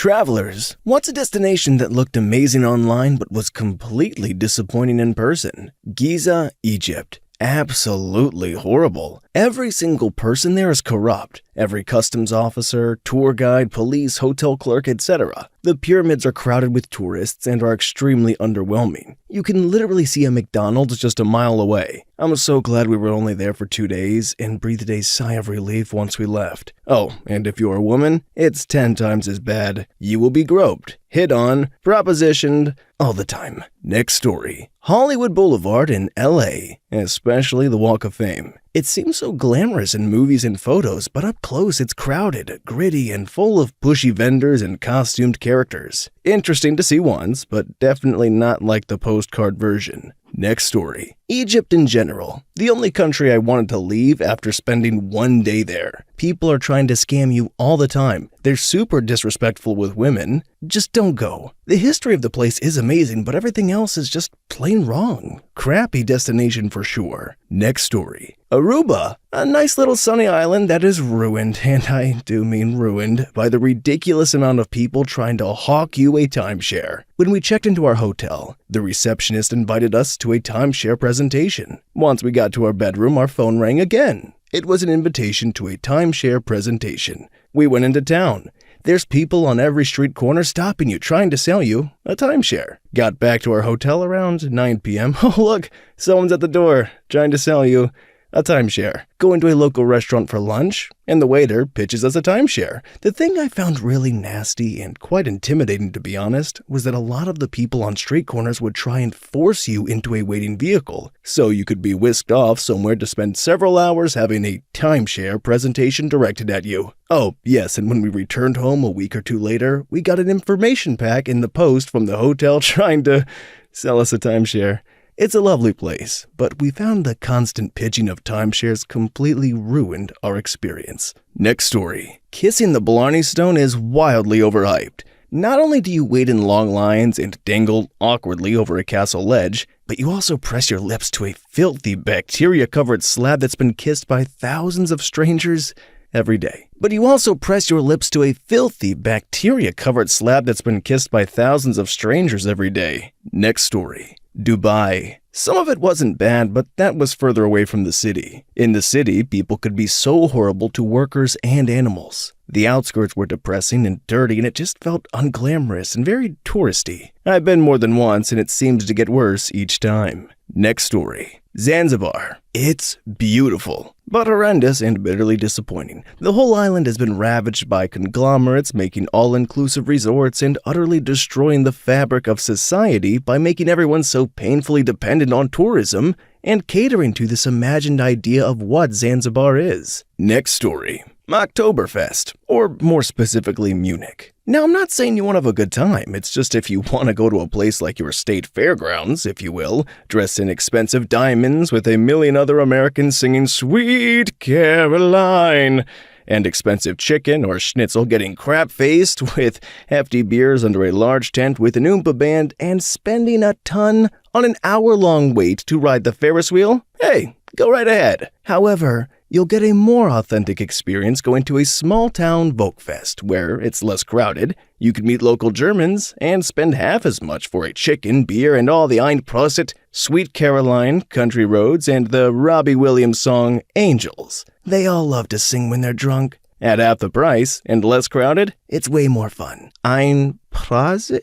Travelers, what's a destination that looked amazing online but was completely disappointing in person? Giza, Egypt. Absolutely horrible. Every single person there is corrupt. Every customs officer, tour guide, police, hotel clerk, etc. The pyramids are crowded with tourists and are extremely underwhelming. You can literally see a McDonald's just a mile away. I'm so glad we were only there for 2 days and breathed a sigh of relief once we left. Oh, and if you're a woman, it's 10 times as bad. You will be groped, hit on, propositioned, all the time. Next story. Hollywood Boulevard in LA, especially the Walk of Fame. It seems so glamorous in movies and photos, but up close it's crowded, gritty, and full of pushy vendors and costumed characters. Interesting to see once, but definitely not like the postcard version. Next story. Egypt in general. The only country I wanted to leave after spending 1 day there. People are trying to scam you all the time. They're super disrespectful with women. Just don't go. The history of the place is amazing, but everything else is just plain wrong. Crappy destination for sure. Next story. Aruba, a nice little sunny island that is ruined, and I do mean ruined, by the ridiculous amount of people trying to hawk you a timeshare. When we checked into our hotel, the receptionist invited us to a timeshare presentation. Once we got to our bedroom, our phone rang again. It was an invitation to a timeshare presentation. We went into town. There's people on every street corner stopping you, trying to sell you a timeshare. Got back to our hotel around 9 p.m. Oh, look, someone's at the door, trying to sell you a timeshare. Go into a local restaurant for lunch, and the waiter pitches us a timeshare. The thing I found really nasty and quite intimidating, to be honest, was that a lot of the people on street corners would try and force you into a waiting vehicle, so you could be whisked off somewhere to spend several hours having a timeshare presentation directed at you. Oh, yes, and when we returned home a week or two later, we got an information pack in the post from the hotel trying to sell us a timeshare. It's a lovely place, but we found the constant pitching of timeshares completely ruined our experience. Next story. Kissing the Blarney Stone is wildly overhyped. Not only do you wait in long lines and dangle awkwardly over a castle ledge, but you also press your lips to a filthy bacteria-covered slab that's been kissed by thousands of strangers every day. But you also press your lips to a filthy bacteria-covered slab that's been kissed by thousands of strangers every day. Next story. Dubai. Some of it wasn't bad, but that was further away from the city. In the city, people could be so horrible to workers and animals. The outskirts were depressing and dirty, and it just felt unglamorous and very touristy. I've been more than once, and it seems to get worse each time. Next story. Zanzibar. It's beautiful, but horrendous and bitterly disappointing. The whole island has been ravaged by conglomerates making all-inclusive resorts and utterly destroying the fabric of society by making everyone so painfully dependent on tourism and catering to this imagined idea of what Zanzibar is. Next story. Oktoberfest, or more specifically Munich. Now, I'm not saying you won't have a good time, it's just if you want to go to a place like your state fairgrounds, if you will, dressed in expensive diamonds with a million other Americans singing Sweet Caroline, and expensive chicken or schnitzel getting crap-faced with hefty beers under a large tent with an Oompa band and spending a ton on an hour-long wait to ride the Ferris wheel, hey, go right ahead. However, you'll get a more authentic experience going to a small-town Volkfest, where it's less crowded, you can meet local Germans, and spend half as much for a chicken, beer, and all the Ein Prosit, Sweet Caroline, Country Roads, and the Robbie Williams song Angels. They all love to sing when they're drunk. At half the price, and less crowded, it's way more fun. Ein Prosit?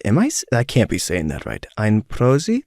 I can't be saying that right. Ein Prosit?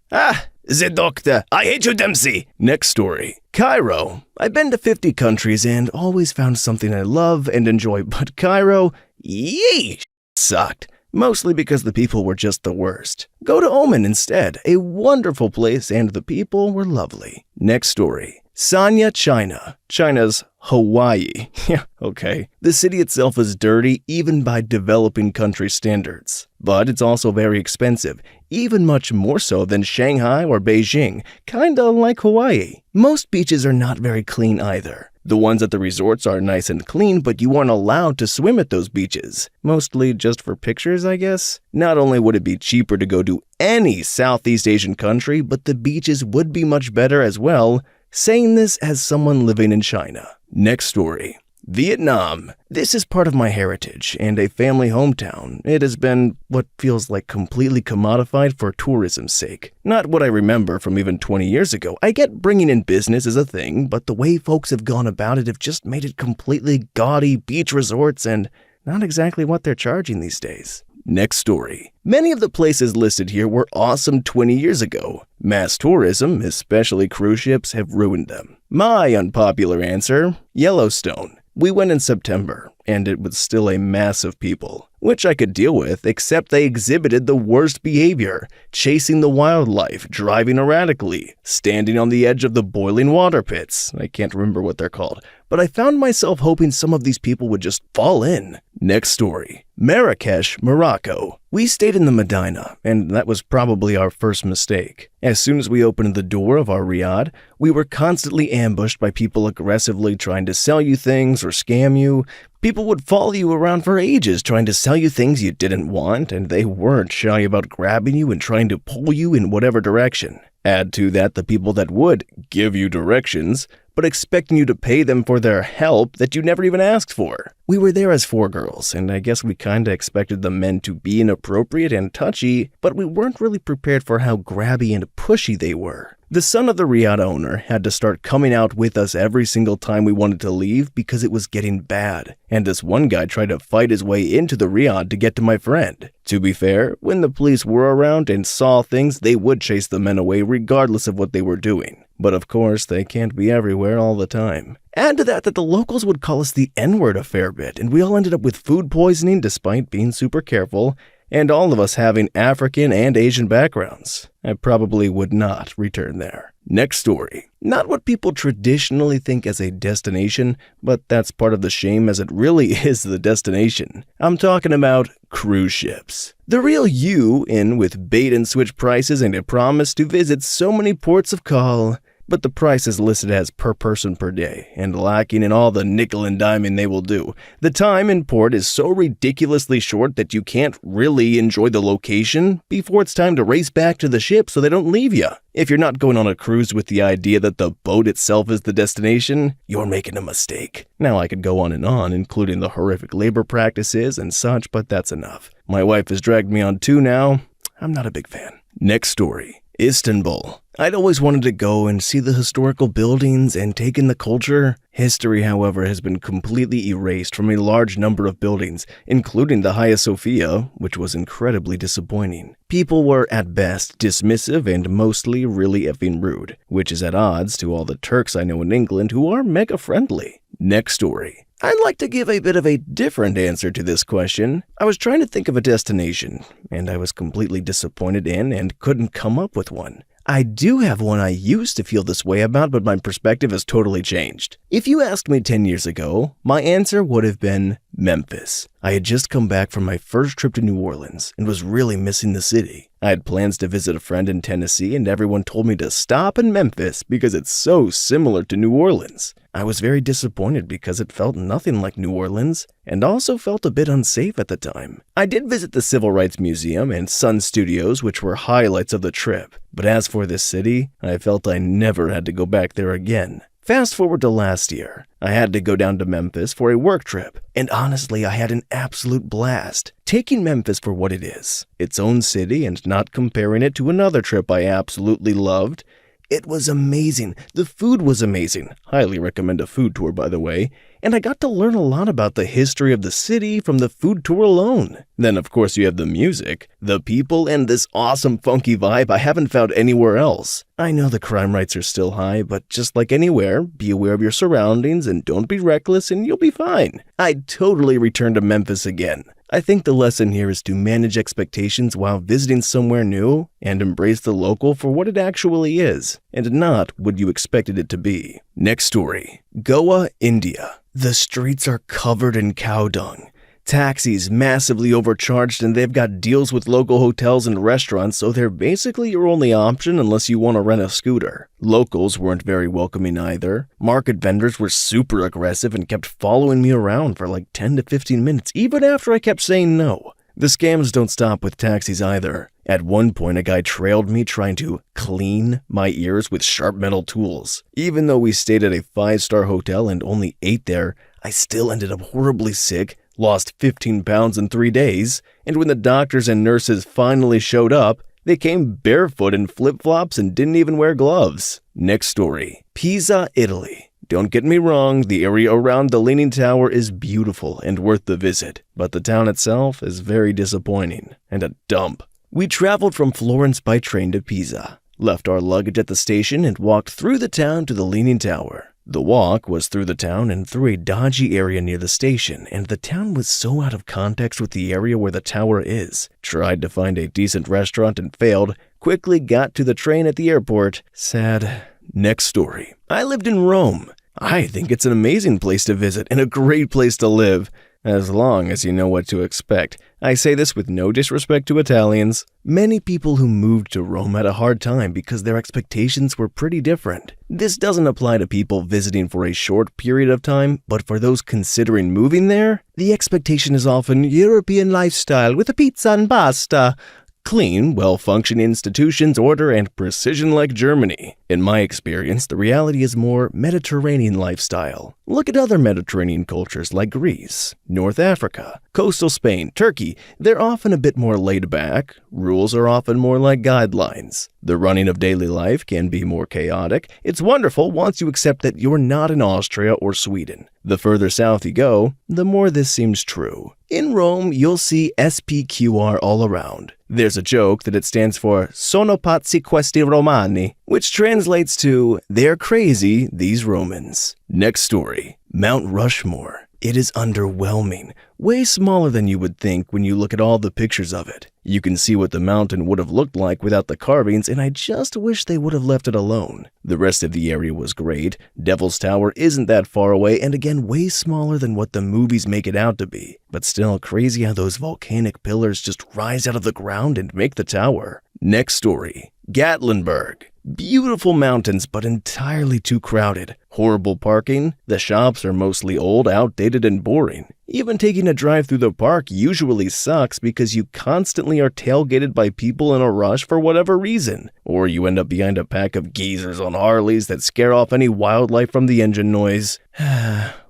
The doctor. I hate you, Dempsey. Next story. Cairo. I've been to 50 countries and always found something I love and enjoy, but Cairo, yeesh, sucked. Mostly because the people were just the worst. Go to Oman instead. A wonderful place and the people were lovely. Next story. Sanya, China. China's Hawaii. Yeah, okay. The city itself is dirty even by developing country standards. But it's also very expensive, even much more so than Shanghai or Beijing, kinda like Hawaii. Most beaches are not very clean either. The ones at the resorts are nice and clean, but you aren't allowed to swim at those beaches. Mostly just for pictures, I guess. Not only would it be cheaper to go to any Southeast Asian country, but the beaches would be much better as well. Saying this as someone living in China. Next story. Vietnam. This is part of my heritage and a family hometown. It has been what feels like completely commodified for tourism's sake. Not what I remember from even 20 years ago. I get bringing in business is a thing, but the way folks have gone about it have just made it completely gaudy beach resorts and not exactly what they're charging these days. Next story. Many of the places listed here were awesome 20 years ago. Mass tourism, especially cruise ships, have ruined them. My unpopular answer, Yellowstone. We went in September, and it was still a mass of people, which I could deal with, except they exhibited the worst behavior, chasing the wildlife, driving erratically, standing on the edge of the boiling water pits. I can't remember what they're called, but I found myself hoping some of these people would just fall in. Next story. Marrakesh, Morocco. We stayed in the Medina, and that was probably our first mistake. As soon as we opened the door of our riad, we were constantly ambushed by people aggressively trying to sell you things or scam you. People would follow you around for ages trying to sell you things you didn't want, and they weren't shy about grabbing you and trying to pull you in whatever direction. Add to that the people that would give you directions, but expecting you to pay them for their help that you never even asked for. We were there as 4 girls, and I guess we kinda expected the men to be inappropriate and touchy, but we weren't really prepared for how grabby and pushy they were. The son of the riad owner had to start coming out with us every single time we wanted to leave because it was getting bad, and this one guy tried to fight his way into the riad to get to my friend. To be fair, when the police were around and saw things, they would chase the men away regardless of what they were doing. But of course, they can't be everywhere all the time. Add to that the locals would call us the N-word a fair bit, and we all ended up with food poisoning despite being super careful, and all of us having African and Asian backgrounds. I probably would not return there. Next story. Not what people traditionally think as a destination, but that's part of the shame as it really is the destination. I'm talking about cruise ships. The real you in with bait and switch prices and a promise to visit so many ports of call, but the price is listed as per person per day, and lacking in all the nickel and diming they will do. The time in port is so ridiculously short that you can't really enjoy the location before it's time to race back to the ship so they don't leave you. If you're not going on a cruise with the idea that the boat itself is the destination, you're making a mistake. Now I could go on, including the horrific labor practices and such, but that's enough. My wife has dragged me on 2 now. I'm not a big fan. Next story. Istanbul. I'd always wanted to go and see the historical buildings and take in the culture. History, however, has been completely erased from a large number of buildings, including the Hagia Sophia, which was incredibly disappointing. People were, at best, dismissive and mostly really effing rude, which is at odds to all the Turks I know in England who are mega friendly. Next story. I'd like to give a bit of a different answer to this question. I was trying to think of a destination, and I was completely disappointed in and couldn't come up with one. I do have one I used to feel this way about, but my perspective has totally changed. If you asked me 10 years ago, my answer would have been Memphis. I had just come back from my first trip to New Orleans and was really missing the city. I had plans to visit a friend in Tennessee, and everyone told me to stop in Memphis because it's so similar to New Orleans. I was very disappointed because it felt nothing like New Orleans and also felt a bit unsafe at the time. I did visit the Civil Rights Museum and Sun Studios, which were highlights of the trip, but as for this city, I felt I never had to go back there again. Fast forward to last year. I had to go down to Memphis for a work trip, and honestly, I had an absolute blast. Taking Memphis for what it is, its own city, and not comparing it to another trip I absolutely loved, it was amazing. The food was amazing. Highly recommend a food tour, by the way. And I got to learn a lot about the history of the city from the food tour alone. Then, of course, you have the music, the people, and this awesome funky vibe I haven't found anywhere else. I know the crime rates are still high, but just like anywhere, be aware of your surroundings and don't be reckless and you'll be fine. I'd totally return to Memphis again. I think the lesson here is to manage expectations while visiting somewhere new and embrace the local for what it actually is, and not what you expected it to be. Next story. Goa, India. The streets are covered in cow dung. Taxis massively overcharged, and they've got deals with local hotels and restaurants, so they're basically your only option unless you want to rent a scooter. Locals weren't very welcoming either. Market vendors were super aggressive and kept following me around for like 10 to 15 minutes, even after I kept saying no. The scams don't stop with taxis either. At one point, a guy trailed me trying to clean my ears with sharp metal tools. Even though we stayed at a 5-star hotel and only ate there, I still ended up horribly sick, lost 15 pounds in 3 days, and when the doctors and nurses finally showed up, they came barefoot in flip-flops and didn't even wear gloves. Next story. Pisa, Italy. Don't get me wrong, the area around the Leaning Tower is beautiful and worth the visit, but the town itself is very disappointing and a dump. We traveled from Florence by train to Pisa, left our luggage at the station and walked through the town to the Leaning Tower. The walk was through the town and through a dodgy area near the station, and the town was so out of context with the area where the tower is. Tried to find a decent restaurant and failed, quickly got to the train at the airport. Sad. Next story. I lived in Rome. I think it's an amazing place to visit and a great place to live, as long as you know what to expect. I say this with no disrespect to Italians. Many people who moved to Rome had a hard time because their expectations were pretty different. This doesn't apply to people visiting for a short period of time, but for those considering moving there, the expectation is often European lifestyle with a pizza and pasta. Clean, well-functioning institutions, order, and precision like Germany. In my experience, the reality is more Mediterranean lifestyle. Look at other Mediterranean cultures like Greece, North Africa, coastal Spain, Turkey. They're often a bit more laid back. Rules are often more like guidelines. The running of daily life can be more chaotic. It's wonderful once you accept that you're not in Austria or Sweden. The further south you go, the more this seems true. In Rome, you'll see SPQR all around. There's a joke that it stands for Sono pazzi questi Romani, which translates to They're crazy, these Romans. Next story. Mount Rushmore. It is underwhelming, way smaller than you would think when you look at all the pictures of it. You can see what the mountain would have looked like without the carvings, and I just wish they would have left it alone. The rest of the area was great. Devil's Tower isn't that far away, and again way smaller than what the movies make it out to be. But still crazy how those volcanic pillars just rise out of the ground and make the tower. Next story. Gatlinburg. Beautiful mountains, but entirely too crowded. Horrible parking. The shops are mostly old, outdated, and boring. Even taking a drive through the park usually sucks because you constantly are tailgated by people in a rush for whatever reason. Or you end up behind a pack of geezers on Harleys that scare off any wildlife from the engine noise.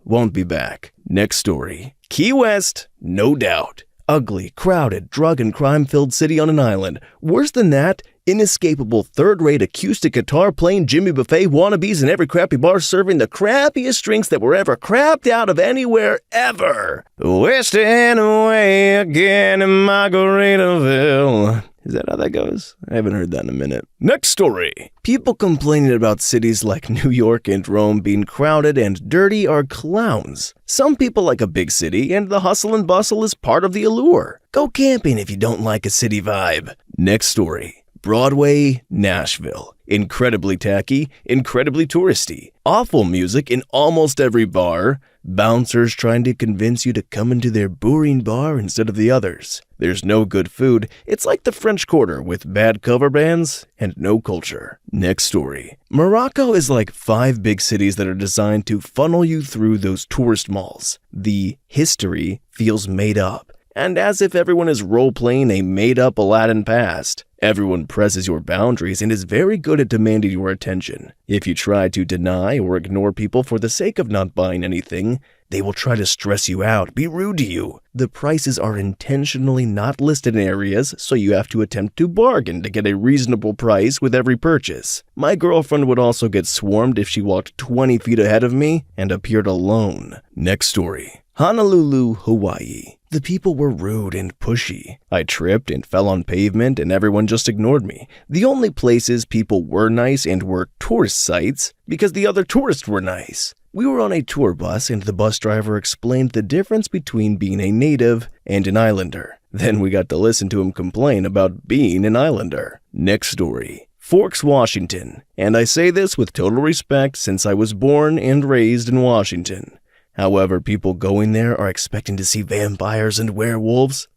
Won't be back. Next story. Key West, no doubt. Ugly, crowded, drug and crime-filled city on an island. Worse than that, inescapable third-rate acoustic guitar-playing Jimmy Buffet wannabes in every crappy bar serving the crappiest drinks that were ever crapped out of anywhere ever. Wasting away again in Margaritaville. Is that how that goes? I haven't heard that in a minute. Next story. People complaining about cities like New York and Rome being crowded and dirty are clowns. Some people like a big city, and the hustle and bustle is part of the allure. Go camping if you don't like a city vibe. Next story. Broadway, Nashville. Incredibly tacky, incredibly touristy. Awful music in almost every bar. Bouncers trying to convince you to come into their boring bar instead of the others. There's no good food. It's like the French Quarter with bad cover bands and no culture. Next story. Morocco is like 5 big cities that are designed to funnel you through those tourist malls. The history feels made up, and as if everyone is role-playing a made-up Aladdin past. Everyone presses your boundaries and is very good at demanding your attention. If you try to deny or ignore people for the sake of not buying anything, they will try to stress you out, be rude to you. The prices are intentionally not listed in areas, so you have to attempt to bargain to get a reasonable price with every purchase. My girlfriend would also get swarmed if she walked 20 feet ahead of me and appeared alone. Next story. Honolulu, Hawaii. The people were rude and pushy. I tripped and fell on pavement and everyone just ignored me. The only places people were nice and were tourist sites because the other tourists were nice. We were on a tour bus and the bus driver explained the difference between being a native and an islander. Then we got to listen to him complain about being an islander. Next story. Forks, Washington. And I say this with total respect since I was born and raised in Washington. However, people going there are expecting to see vampires and werewolves.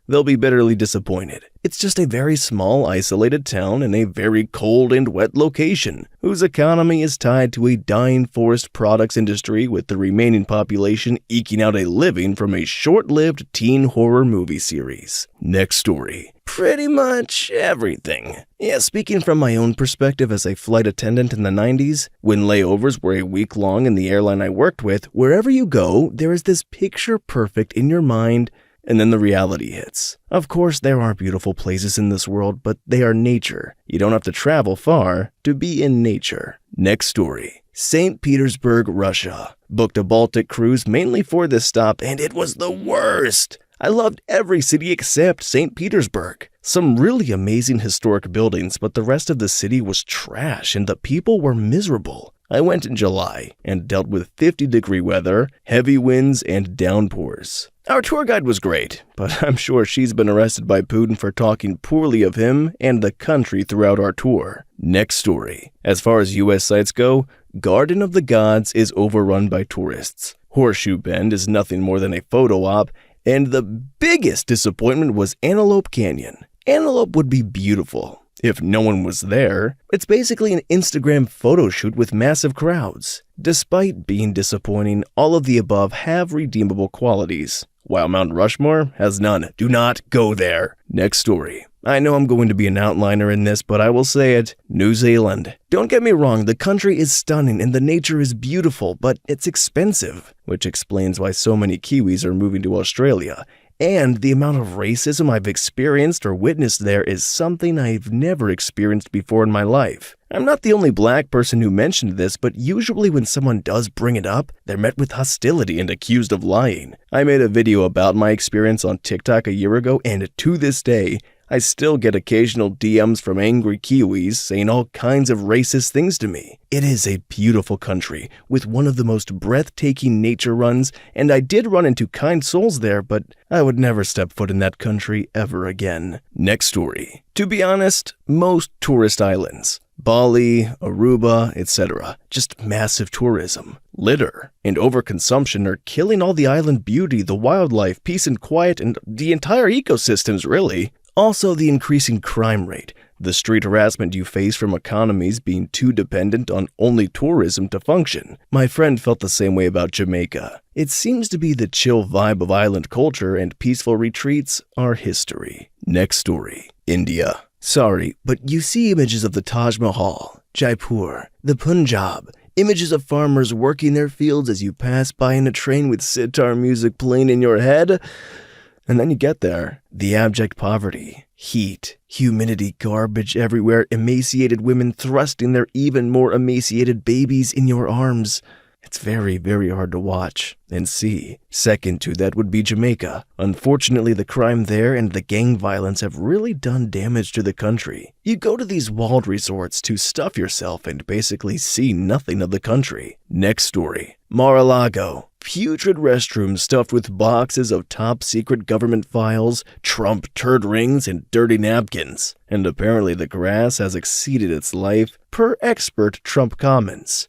They'll be bitterly disappointed. It's just a very small, isolated town in a very cold and wet location, whose economy is tied to a dying forest products industry with the remaining population eking out a living from a short-lived teen horror movie series. Next story. pretty much everything. Yeah, speaking from my own perspective as a flight attendant in the 90s, when layovers were a week long in the airline I worked with, wherever you go, there is this picture perfect in your mind, and then the reality hits. Of course, there are beautiful places in this world, but they are nature. You don't have to travel far to be in nature. Next story. St. Petersburg, Russia. Booked a Baltic cruise mainly for this stop, and it was the worst. I loved every city except St. Petersburg. Some really amazing historic buildings, but the rest of the city was trash and the people were miserable. I went in July and dealt with 50-degree weather, heavy winds, and downpours. Our tour guide was great, but I'm sure she's been arrested by Putin for talking poorly of him and the country throughout our tour. Next story. As far as US sites go, Garden of the Gods is overrun by tourists. Horseshoe Bend is nothing more than a photo op, and the biggest disappointment was Antelope Canyon. Antelope would be beautiful if no one was there. It's basically an Instagram photo shoot with massive crowds. Despite being disappointing, all of the above have redeemable qualities, while Mount Rushmore has none. Do not go there. Next story. I know I'm going to be an outliner in this, but I will say it. New Zealand. Don't get me wrong, the country is stunning and the nature is beautiful, but it's expensive, which explains why so many Kiwis are moving to Australia. And the amount of racism I've experienced or witnessed there is something I've never experienced before in my life. I'm not the only black person who mentioned this, but usually when someone does bring it up, they're met with hostility and accused of lying. I made a video about my experience on TikTok a year ago, and to this day, I still get occasional DMs from angry Kiwis saying all kinds of racist things to me. It is a beautiful country with one of the most breathtaking nature runs, and I did run into kind souls there, but I would never step foot in that country ever again. Next story. To be honest, most tourist islands, Bali, Aruba, etc., just massive tourism. Litter and overconsumption are killing all the island beauty, the wildlife, peace and quiet, and the entire ecosystems, really. Also, the increasing crime rate, the street harassment you face from economies being too dependent on only tourism to function. My friend felt the same way about Jamaica. It seems to be the chill vibe of island culture, and peaceful retreats are history. Next story. India. Sorry, but you see images of the Taj Mahal, Jaipur, the Punjab, images of farmers working their fields as you pass by in a train with sitar music playing in your head. And then you get there. The abject poverty, heat, humidity, garbage everywhere, emaciated women thrusting their even more emaciated babies in your arms. It's very, very hard to watch and see. Second to that would be Jamaica. Unfortunately, the crime there and the gang violence have really done damage to the country. You go to these walled resorts to stuff yourself and basically see nothing of the country. Next story. Mar-a-Lago. Putrid restrooms stuffed with boxes of top-secret government files, Trump turd rings, and dirty napkins. And apparently the grass has exceeded its life, per expert Trump comments.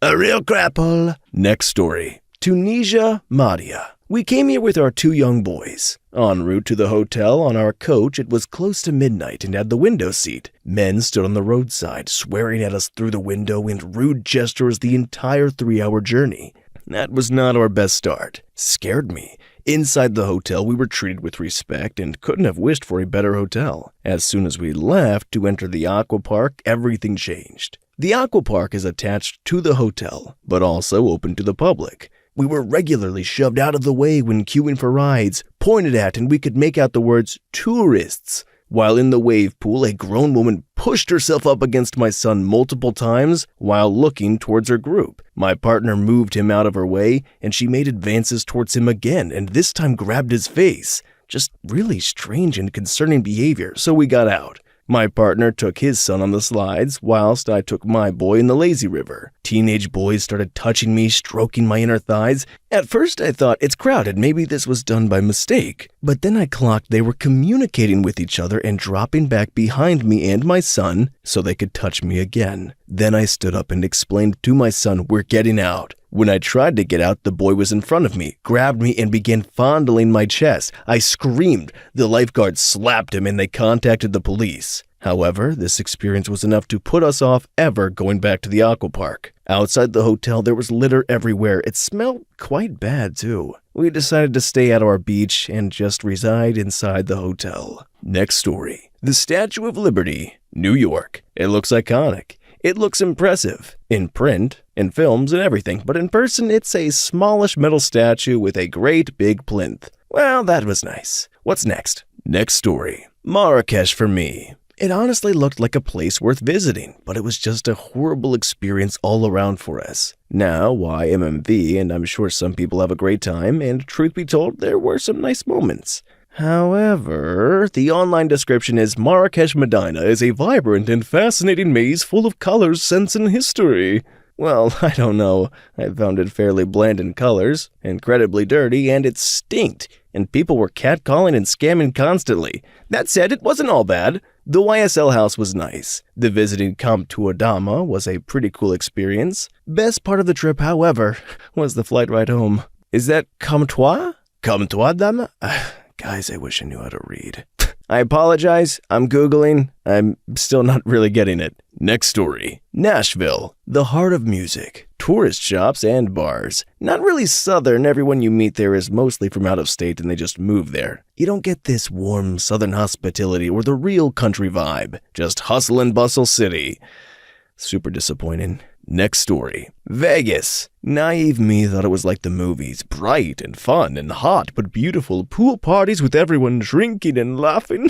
A real crapple. Next story. Tunisia, Mahdia. We came here with our 2 young boys. En route to the hotel on our coach, it was close to midnight and had the window seat. Men stood on the roadside, swearing at us through the window in rude gestures the entire 3-hour journey. That was not our best start. Scared me. Inside the hotel, we were treated with respect and couldn't have wished for a better hotel. As soon as we left to enter the aqua park, everything changed. The aqua park is attached to the hotel, but also open to the public. We were regularly shoved out of the way when queuing for rides, pointed at, and we could make out the words tourists. While in the wave pool, a grown woman pushed herself up against my son multiple times while looking towards her group. My partner moved him out of her way, and she made advances towards him again, and this time grabbed his face. Just really strange and concerning behavior, so we got out. My partner took his son on the slides, whilst I took my boy in the lazy river. Teenage boys started touching me, stroking my inner thighs. At first I thought it's crowded, maybe this was done by mistake. But then I clocked they were communicating with each other and dropping back behind me and my son so they could touch me again. Then I stood up and explained to my son, "We're getting out." When I tried to get out, the boy was in front of me, grabbed me, and began fondling my chest. I screamed. The lifeguard slapped him and they contacted the police. However, this experience was enough to put us off ever going back to the aqua park. Outside the hotel, there was litter everywhere. It smelled quite bad, too. We decided to stay at our beach and just reside inside the hotel. Next story. The Statue of Liberty, New York. It looks iconic. It looks impressive. In print, in films, and everything. But in person, it's a smallish metal statue with a great big plinth. Well, that was nice. What's next? Next story. Marrakesh for me. It honestly looked like a place worth visiting, but it was just a horrible experience all around for us. Now, why MMV, and I'm sure some people have a great time, and truth be told, there were some nice moments. However, the online description is Marrakesh Medina is a vibrant and fascinating maze full of colors, scents, and history. Well, I don't know. I found it fairly bland in colors, incredibly dirty, and it stinked, and people were catcalling and scamming constantly. That said, it wasn't all bad. The YSL house was nice. The visiting Camp Tuadama was a pretty cool experience. Best part of the trip, however, was the flight ride home. Is that Camp Tuadama? Guys, I wish I knew how to read. I apologize. I'm Googling. I'm still not really getting it. Next story. Nashville, the heart of music, tourist shops, and bars. Not really southern. Everyone you meet there is mostly from out of state and they just move there. You don't get this warm southern hospitality or the real country vibe. Just hustle and bustle city. Super disappointing. Next story. Vegas. Naive me thought it was like the movies. Bright and fun and hot but beautiful. Pool parties with everyone drinking and laughing.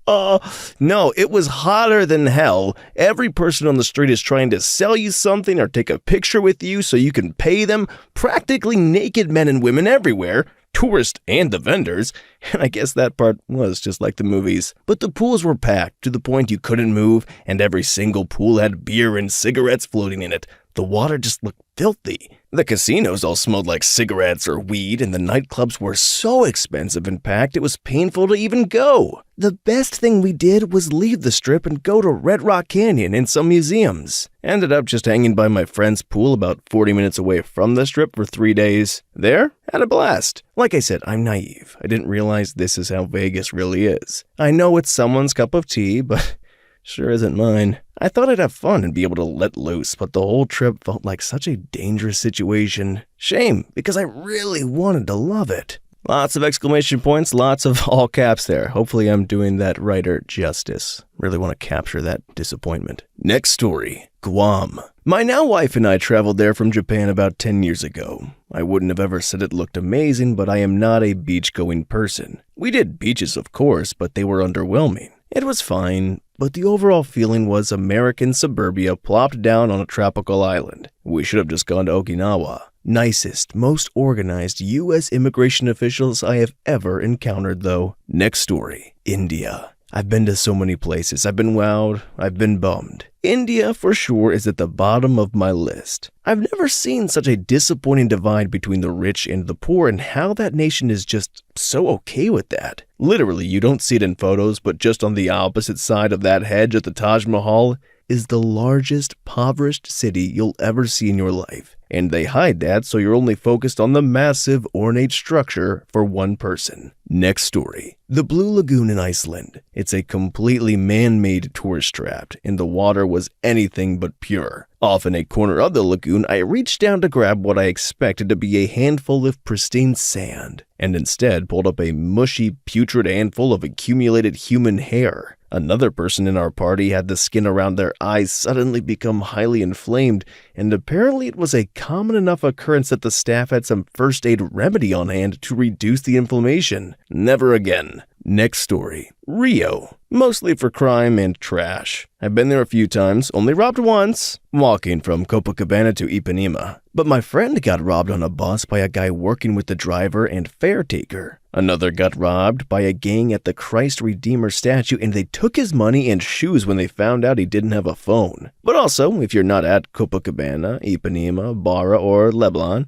No, it was hotter than hell. Every person on the street is trying to sell you something or take a picture with you so you can pay them. Practically naked men and women everywhere. Tourists and the vendors, and I guess that part was just like the movies. But the pools were packed to the point you couldn't move, and every single pool had beer and cigarettes floating in it. The water just looked filthy. The casinos all smelled like cigarettes or weed, and the nightclubs were so expensive and packed it was painful to even go. The best thing we did was leave the strip and go to Red Rock Canyon and some museums. Ended up just hanging by my friend's pool about 40 minutes away from the strip for 3 days. There, had a blast. Like I said, I'm naive. I didn't realize this is how Vegas really is. I know it's someone's cup of tea, but sure isn't mine. I thought I'd have fun and be able to let loose, but the whole trip felt like such a dangerous situation. Shame, because I really wanted to love it. Lots of exclamation points, lots of all caps there. Hopefully I'm doing that writer justice. Really want to capture that disappointment. Next story. Guam. My now wife and I traveled there from Japan about 10 years ago. I wouldn't have ever said it looked amazing, but I am not a beach-going person. We did beaches, of course, but they were underwhelming. It was fine, but the overall feeling was American suburbia plopped down on a tropical island. We should have just gone to Okinawa. Nicest, most organized U.S. immigration officials I have ever encountered, though. Next story. India. I've been to so many places. I've been wowed. I've been bummed. India, for sure, is at the bottom of my list. I've never seen such a disappointing divide between the rich and the poor and how that nation is just so okay with that. Literally, you don't see it in photos, but just on the opposite side of that hedge at the Taj Mahal is the largest impoverished city you'll ever see in your life. And they hide that so you're only focused on the massive, ornate structure for one person. Next story. The Blue Lagoon in Iceland. It's a completely man-made tourist trap, and the water was anything but pure. Off in a corner of the lagoon, I reached down to grab what I expected to be a handful of pristine sand, and instead pulled up a mushy, putrid handful of accumulated human hair. Another person in our party had the skin around their eyes suddenly become highly inflamed, and apparently it was a common enough occurrence that the staff had some first aid remedy on hand to reduce the inflammation. Never again. Next story. Rio. Mostly for crime and trash. I've been there a few times, only robbed once, walking from Copacabana to Ipanema. But my friend got robbed on a bus by a guy working with the driver and fare taker. Another got robbed by a gang at the Christ Redeemer statue, and they took his money and shoes when they found out he didn't have a phone. But also, if you're not at Copacabana, Ipanema, Barra, or Leblon,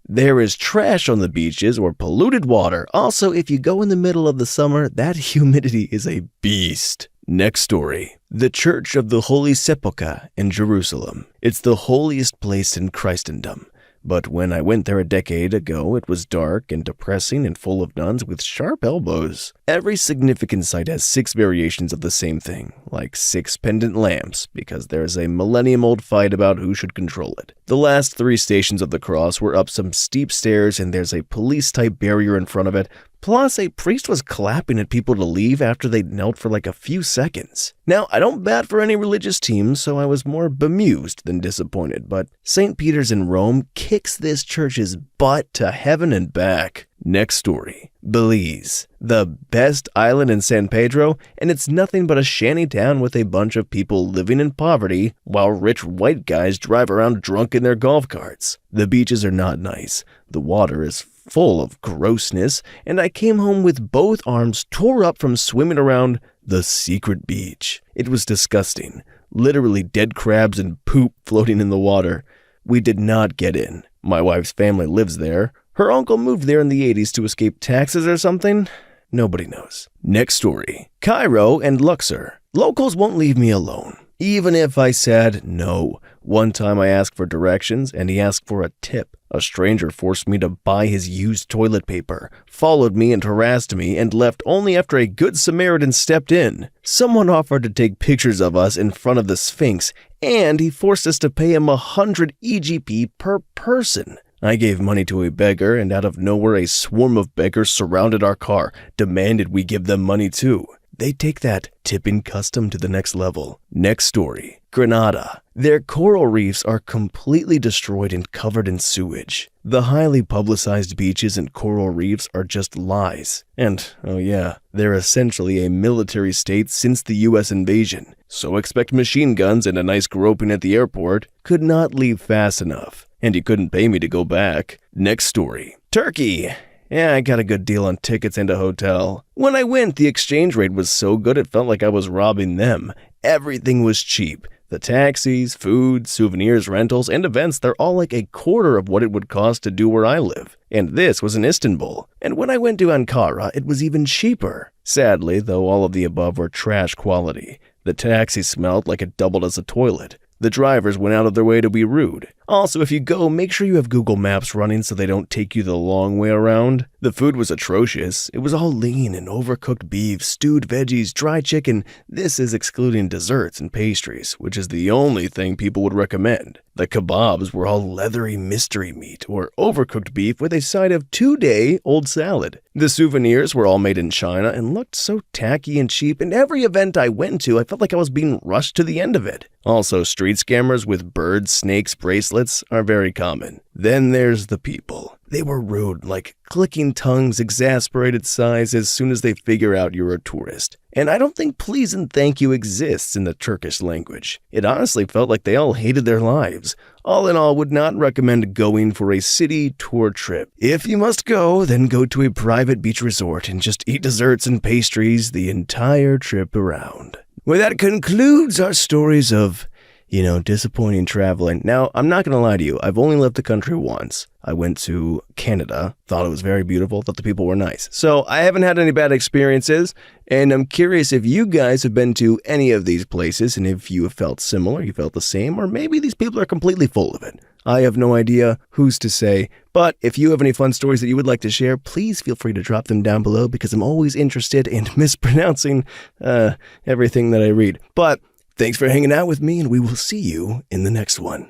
there is trash on the beaches or polluted water. Also, if you go in the middle of the summer, that humidity is a beast. Next story. The Church of the Holy Sepulchre in Jerusalem. It's the holiest place in Christendom. But when I went there a decade ago, it was dark and depressing and full of nuns with sharp elbows. Every significant site has 6 variations of the same thing, like 6 pendant lamps, because there's a millennium-old fight about who should control it. The last 3 stations of the cross were up some steep stairs and there's a police-type barrier in front of it. Plus, a priest was clapping at people to leave after they'd knelt for like a few seconds. Now, I don't bat for any religious teams, so I was more bemused than disappointed, but St. Peter's in Rome kicks this church's butt to heaven and back. Next story. Belize, the best island in San Pedro, and it's nothing but a shanty town with a bunch of people living in poverty while rich white guys drive around drunk in their golf carts. The beaches are not nice. The water is full of grossness, and I came home with both arms tore up from swimming around the secret beach. It was disgusting. Literally dead crabs and poop floating in the water. We did not get in. My wife's family lives there. Her uncle moved there in the 80s to escape taxes or something? Nobody knows. Next story. Cairo and Luxor. Locals won't leave me alone, even if I said no. One time I asked for directions and he asked for a tip. A stranger forced me to buy his used toilet paper, followed me and harassed me, and left only after a good Samaritan stepped in. Someone offered to take pictures of us in front of the Sphinx, and he forced us to pay him 100 EGP per person. I gave money to a beggar, and out of nowhere a swarm of beggars surrounded our car, demanded we give them money too. They take that tipping custom to the next level. Next story. Grenada. Their coral reefs are completely destroyed and covered in sewage. The highly publicized beaches and coral reefs are just lies. And, oh yeah, they're essentially a military state since the US invasion. So expect machine guns and a nice groping at the airport. Could not leave fast enough. And he couldn't pay me to go back. Next story. Turkey. Yeah, I got a good deal on tickets and a hotel. When I went, the exchange rate was so good it felt like I was robbing them. Everything was cheap. The taxis, food, souvenirs, rentals, and events, they're all like a quarter of what it would cost to do where I live. And this was in Istanbul. And when I went to Ankara, it was even cheaper. Sadly, though, all of the above were trash quality. The taxi smelled like it doubled as a toilet. The drivers went out of their way to be rude. Also, if you go, make sure you have Google Maps running so they don't take you the long way around. The food was atrocious. It was all lean and overcooked beef, stewed veggies, dry chicken. This is excluding desserts and pastries, which is the only thing people would recommend. The kebabs were all leathery mystery meat or overcooked beef with a side of 2-day-old salad. The souvenirs were all made in China and looked so tacky and cheap, and every event I went to, I felt like I was being rushed to the end of it. Also, street scammers with bird snakes bracelets are very common. Then there's the people. They were rude, like clicking tongues, exasperated sighs as soon as they figure out you're a tourist. And I don't think please and thank you exists in the Turkish language. It honestly felt like they all hated their lives. All in all, would not recommend going for a city tour trip. If you must go, then go to a private beach resort and just eat desserts and pastries the entire trip around. Well, that concludes our stories of, disappointing traveling. Now, I'm not going to lie to you. I've only left the country once. I went to Canada, thought it was very beautiful, thought the people were nice. So I haven't had any bad experiences, and I'm curious if you guys have been to any of these places, and if you have felt similar, you felt the same, or maybe these people are completely full of it. I have no idea. Who's to say? But if you have any fun stories that you would like to share, please feel free to drop them down below because I'm always interested in mispronouncing everything that I read. But thanks for hanging out with me, and we will see you in the next one.